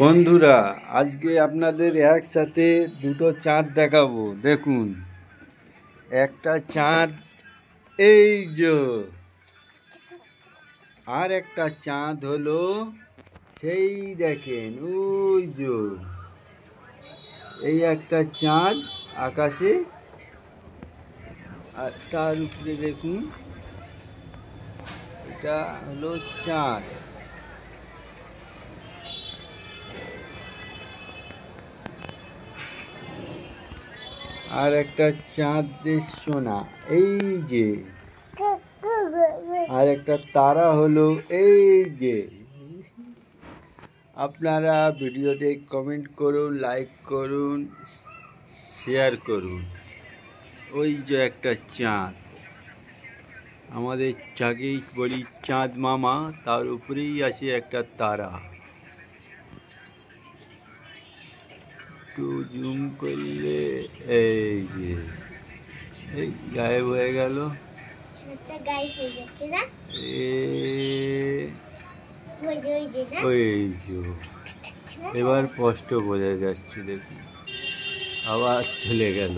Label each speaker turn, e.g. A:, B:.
A: বন্ধুরা, আজকে আপনাদের একসাথে দুটো চাঁদ দেখাবো। দেখুন, একটা চাঁদ এই যে, আর একটা চাঁদ হলো সেই দেখেন ওই যে, এই একটা চাঁদ আকাশে, আর তার উপরে দেখুন এটা হলো চাঁদ। আর একটা চাঁদের সোনা এই যে, আর একটা তারা হলো এই যে। আপনারা ভিডিওতে কমেন্ট করুন, লাইক করুন, শেয়ার করুন। ওই যে একটা চাঁদ, আমাদের যাকে বলি চাঁদ মামা, তার উপরেই আছে একটা তারা। একটু জুম করলে এই যে, এই গায়েব হয়ে গেল। এবার স্পষ্ট বোঝা যাচ্ছে, দেখুন আবার চলে গেল।